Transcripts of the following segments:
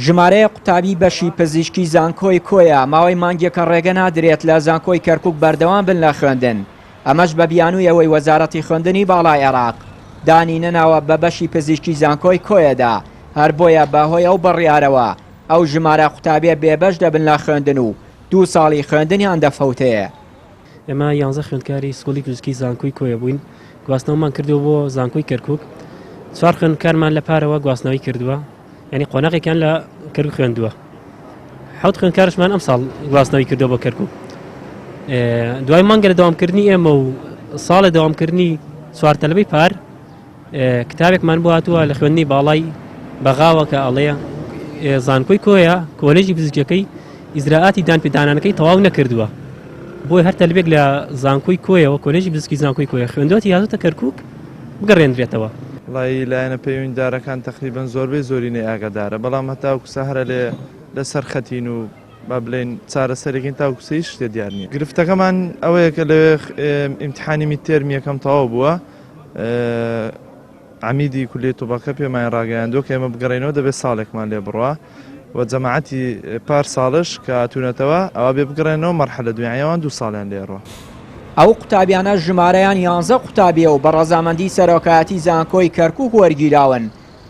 ژمارەیە قوتابی بەشی پزیشکی زانکۆی کۆیە ماوەی مانگێکە ڕێگە نادرێت لە زانکۆی کەرکووک بەردەوام بن لە خوێندن. ئەمەش بە بیانووی ئەوەی وەزارەتی خوێندنی باڵای عێراق دانی نەناوە بە بەشی پزیشکی زانکۆی کۆیەدا، هەر بۆیە بەهۆی ئەو بڕیارەوە ئەو ژمارە قوتابیە بێبەش دەبن لە خوێندن و 2 ساڵی خوێندنیان دەفەوتەیە. ئێمە 11 خوێندکاری سکوڵی پزیشکی زانکۆی کۆیە بووین، گواستنەوەمان کردو بۆ زانکۆی کەرکووک. 4 خوێندکارمان لە پارەوە گواستنەوەی کردووە، یعنی قۆناغێکیان لە کەرکووک خوێندووە. 7 خوێندکارشمان ئەم ساڵ گواستنەوەی کردووە بۆ کەرکووک. دوای مانگە لە دەوامکردنی ئێمە و ساڵە دەوامکردنی چوارتەلەبەی پار کتابێکمان بۆ هاتووە لە خوێندنی باڵای بەغاوە کە ئەڵەیە زانکۆی کۆیە کۆلێژی پزیشکیەکەی ئیزراعاتی دانپێدانانەکەی تەواو نەکردووە، بۆی هەر تەلبێک لە زانکۆی کۆیەوە کۆلێژی پزیشکی زانکۆی کۆیە خوێندوەتی هاتووتە کەرکووک بگەڕێنرێتەوە. وڵی لایەنە پەیوەندیدارەکان تقریبان زۆربەی زۆرینەی ئاگادارە، بەڵام هەتاوکو سەهرە لە سەرخەتین و با بڵێن چارەسەرێکین تاوکوسەی شتێ دیار نییە. گرفتەکەمان ئەوەیە کە لەوێ ئیمتحانی میدتێرم یەکەم تەواو بووە، عمیدی کولیە تۆبەکە پێمان ڕاگەیاندووە کە ئێمە بگەڕێنەوە دەبێت ساڵێکمان لێ بڕوە و جەماعەتی پار ساڵش کە هاتوونەتەوە ئەوە بێ بگەڕێنەوە مەرحەلە دوایەوان 2 ساڵیان لێڕوە. ئەو قوتابیانە ژمارەیان 11 قوتابیە و بە ڕەزامەندی سەرۆکایەتی زانکۆی کەرکووک وەرگیراون.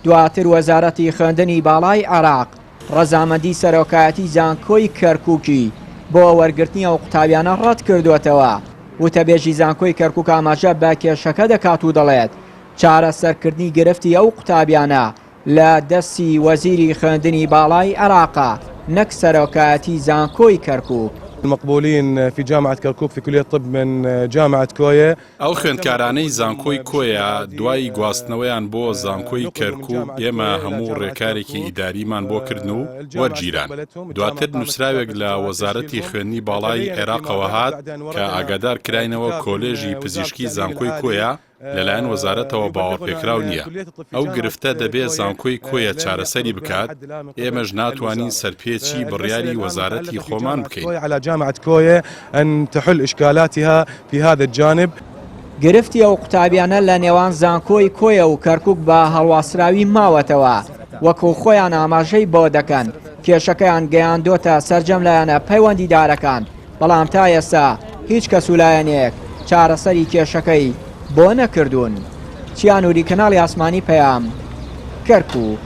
دواتر وەزارەتی خوێندنی باڵای عێراق ڕەزامەندی سەرۆکایەتی زانکۆی کەرکووکی بۆ وەرگرتنی ئەو قوتابیانە ڕەت کردوێتەوە. وتەبێژی زانکۆی کەرکووک ئاماژە بە کێشەکە دەکات و دەڵێت چارەسەرکردنی گرفتی ئەو قوتابیانە لە دەستی وەزیری خوێندنی باڵای عێراقا، نەک سەرۆکایەتی زانکۆی کەرکووک. المقبولين في جامعة كركوك في كلية الطب من جامعة كوية. ئەو خوێندکارانەی زانکۆی کۆیە دوای گواستنەوەیان بۆ زانکۆی کەرکووک ئێمە هەموو ڕێکارێکی ئیداریمان بۆ کردن و وەرگیران. دواتر نووسراوێک لە وەزارەتی خوێندنی باڵای عێراقەوە هات کە ئاگادار کراینەوە کۆلێژی پزیشکی زانکۆی کۆیە لەلایەن وەزارەتەوە باوەڕپێکراو نییە. ئەو گرفتە دەبێت زانکۆی کۆیە چارەسەری بکات، ئێمەش ناتوانین سەرپێچی بڕیاری وەزارەتی خۆمان بکەین. على جامعة كوية أن تحل إشكالاتها في هذا الجانب. گرفتی ئەو قوتابیانە لە نێوان زانکۆی کۆیە و کەرکووک بە هەڵواسراوی ماوەتەوە، وەکو خۆیان ئاماژەی بۆ دەکەن کێشەکەیان گەیاندۆتە سەرجەم لایەنە پەیوەندیدارەکان، بەڵام تا ئێستا هیچ کەس و لایەنێک چارەسەری کێشەکەی بۆ نەکردوون. چیانوری کەناڵی ئاسمانی پەیام، کەرکووک.